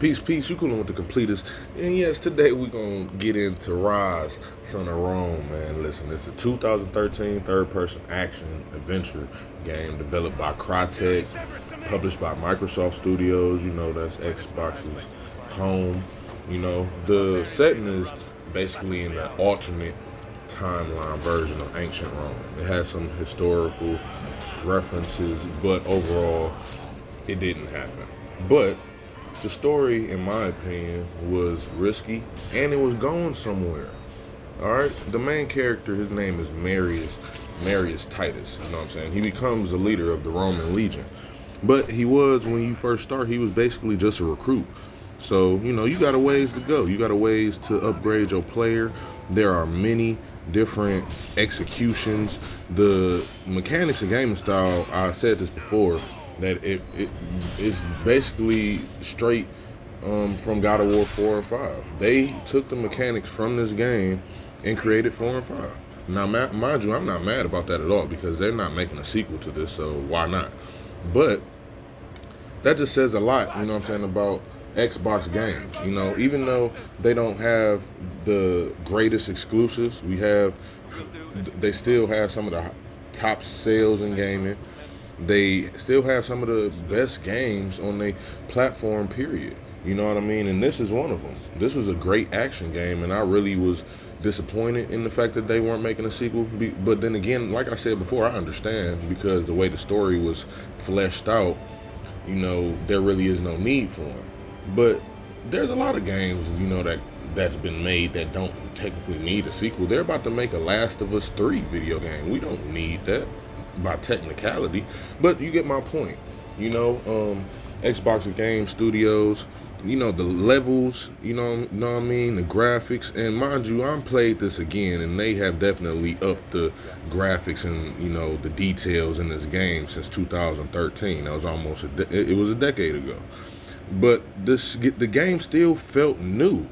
Peace. You coolin' with the Completist. And yes, today we gonna get into Ryse, Son of Rome, man. Listen, it's a 2013 third-person action adventure game developed by Crytek, published by Microsoft Studios. You know, that's Xbox's home. You know, the setting is basically in the alternate timeline version of ancient Rome. It has some historical references, but overall, it didn't happen. But the story, in my opinion, was risky and it was going somewhere. All right, the main character, his name is Marius Titus. You know what I'm saying? He becomes a leader of the Roman legion, but he was, when you first start, he was basically just a recruit. So you know, you got a ways to go. You got a ways to upgrade your player. There are many different executions. The mechanics of gaming style, I said this before, that it is basically straight from God of War 4 and 5. They took the mechanics from this game and created 4 and 5. Now, mind you, I'm not mad about that at all because they're not making a sequel to this, so why not? But that just says a lot, you know what I'm saying, about Xbox games. You know, even though they don't have the greatest exclusives, they still have some of the top sales in gaming. They still have some of the best games on their platform, period. You know what I mean? And this is one of them. This was a great action game, and I really was disappointed in the fact that they weren't making a sequel. But then again, like I said before, I understand because the way the story was fleshed out, you know, there really is no need for them. But there's a lot of games, you know, that's been made that don't technically need a sequel. They're about to make a Last of Us 3 video game. We don't need that by technicality, but you get my point. You know, Xbox Game Studios, you know, the levels, know what I mean, the graphics, and mind you, I'm played this again, and they have definitely upped the graphics and, you know, the details in this game since 2013. That was almost it was a decade ago, but the game still felt new.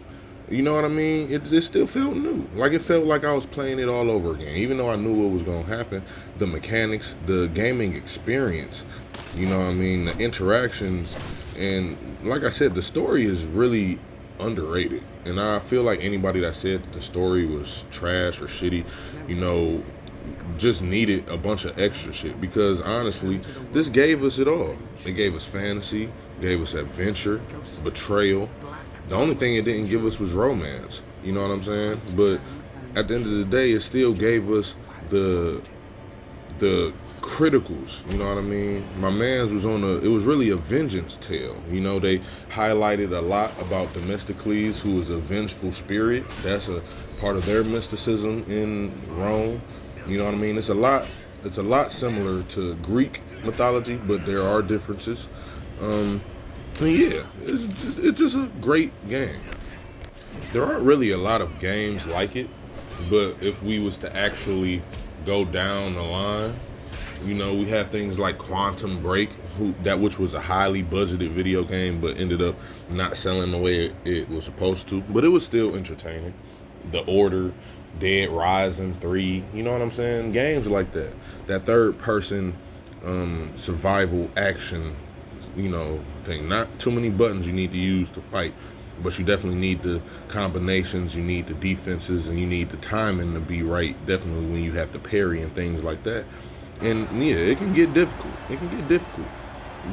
You know what I mean? It still felt new. Like, it felt like I was playing it all over again. Even though I knew what was going to happen, the mechanics, the gaming experience, you know what I mean, the interactions, and like I said, the story is really underrated. And I feel like anybody that said that the story was trash or shitty, you know, just needed a bunch of extra shit, because honestly, this gave us it all. It gave us fantasy, gave us adventure, betrayal. The only thing it didn't give us was romance. You know what I'm saying? But at the end of the day, it still gave us the criticals. You know what I mean? My man's was it was really a vengeance tale. You know, they highlighted a lot about Themistocles, who was a vengeful spirit. That's a part of their mysticism in Rome. You know what I mean? It's a lot similar to Greek mythology, but there are differences. Yeah, it's just a great game. There aren't really a lot of games like it, but if we was to actually go down the line, you know, we have things like Quantum Break, which was a highly budgeted video game, but ended up not selling the way it was supposed to. But it was still entertaining. The Order, Dead Rising 3, you know what I'm saying? Games like that third person survival action, you know, thing. Not too many buttons you need to use to fight, but you definitely need the combinations, you need the defenses, and you need the timing to be right, definitely when you have to parry and things like that. And yeah, it can get difficult.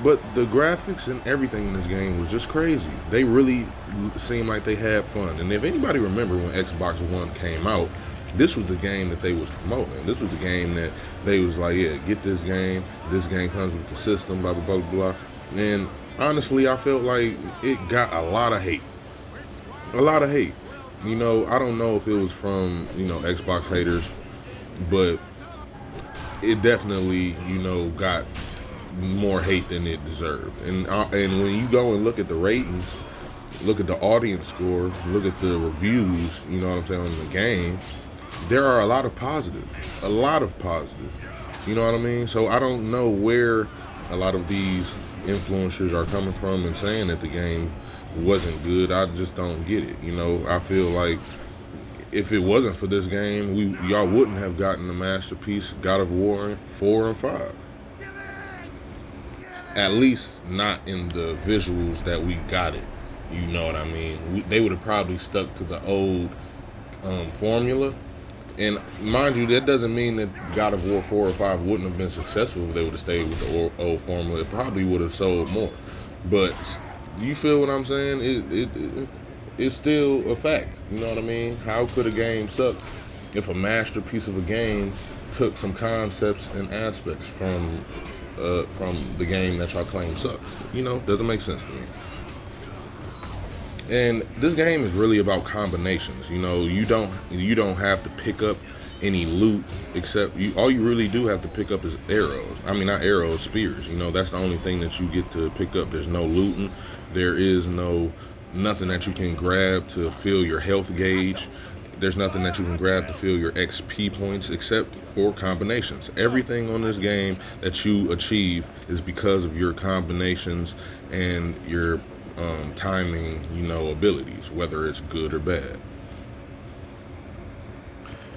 But the graphics and everything in this game was just crazy. They really seemed like they had fun. And if anybody remember when Xbox One came out, this was the game that they was promoting. This was the game that they was like, yeah, get this game. This game comes with the system, blah, blah, blah, blah. And honestly, I felt like it got a lot of hate. A lot of hate. You know, I don't know if it was from, you know, Xbox haters, but it definitely, you know, got more hate than it deserved. And when you go and look at the ratings, look at the audience score, look at the reviews, you know what I'm saying, on the game, there are a lot of positive. You know what I mean? So I don't know where a lot of these influencers are coming from and saying that the game wasn't good. I just don't get it. You know, I feel like if it wasn't for this game, y'all wouldn't have gotten the masterpiece God of War 4 and 5. At least not in the visuals that we got it. You know what I mean? They would have probably stuck to the old formula. And mind you, that doesn't mean that God of War 4 or 5 wouldn't have been successful if they would have stayed with the old formula. It probably would have sold more. But you feel what I'm saying? It's still a fact. You know what I mean? How could a game suck if a masterpiece of a game took some concepts and aspects from the game that y'all claim sucks? You know, doesn't make sense to me. And this game is really about combinations. You know, you don't have to pick up any loot except all you really do have to pick up is arrows. I mean, not arrows, spears. You know, that's the only thing that you get to pick up. There's no looting. There is nothing that you can grab to fill your health gauge. There's nothing that you can grab to fill your XP points except for combinations. Everything on this game that you achieve is because of your combinations and your timing, abilities, whether it's good or bad.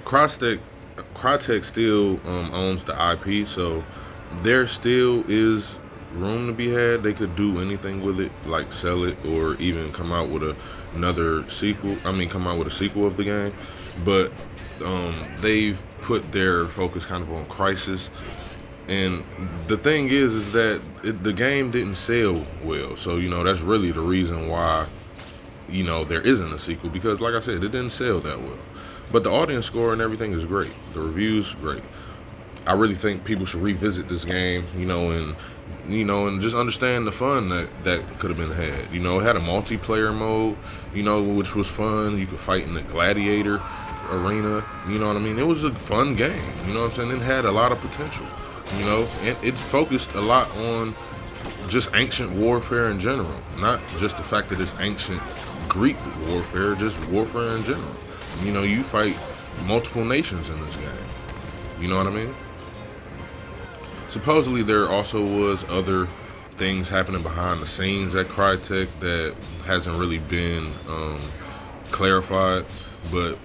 Crytek, Crytek still owns the IP, so there still is room to be had. They could do anything with it, like sell it, or even come out with another sequel. I mean, come out with a sequel of the game. But they've put their focus kind of on Crisis. And the thing is that the game didn't sell well, so that's really the reason why there isn't a sequel, because like I said, it didn't sell that well. But the audience score and everything is great. The reviews great. I really think people should revisit this game, and just understand the fun that could have been had. It had a multiplayer mode, which was fun. You could fight in the gladiator arena. You know what I mean? It was a fun game. You know what I'm saying? It had a lot of potential. And it focused a lot on just ancient warfare in general, not just the fact that it's ancient Greek warfare, just warfare in general. You fight multiple nations in this game. You know what I mean? Supposedly there also was other things happening behind the scenes at Crytek that hasn't really been clarified, but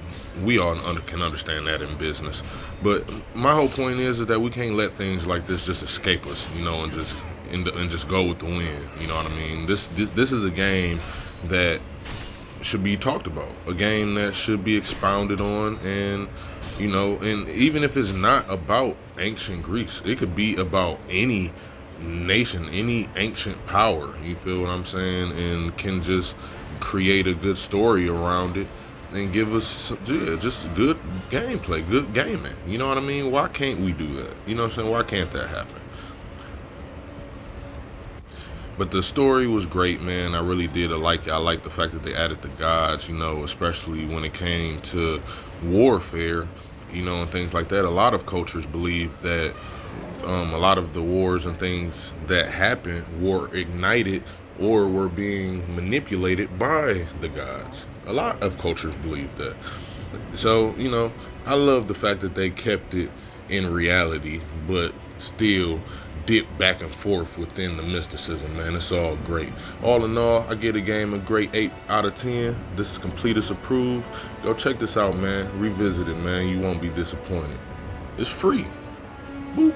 we all can understand that in business. But my whole point is that we can't let things like this just escape us, and just go with the wind. You know what I mean? This is a game that should be talked about, a game that should be expounded on, and and even if it's not about ancient Greece, it could be about any nation, any ancient power. You feel what I'm saying? And can just create a good story around it and give us just good gameplay, good gaming. You know what I mean? Why can't we do that? You know what I'm saying? Why can't that happen? But the story was great, man. I really did. I like the fact that they added the gods, especially when it came to warfare, and things like that. A lot of cultures believe that a lot of the wars and things that happened were ignited or were being manipulated by the gods. A lot of cultures believe that. So, I love the fact that they kept it in reality, but still dip back and forth within the mysticism, man. It's all great. All in all, I give the game a great 8 out of 10. This is Completist approved. Go check this out, man. Revisit it, man. You won't be disappointed. It's free. Boop.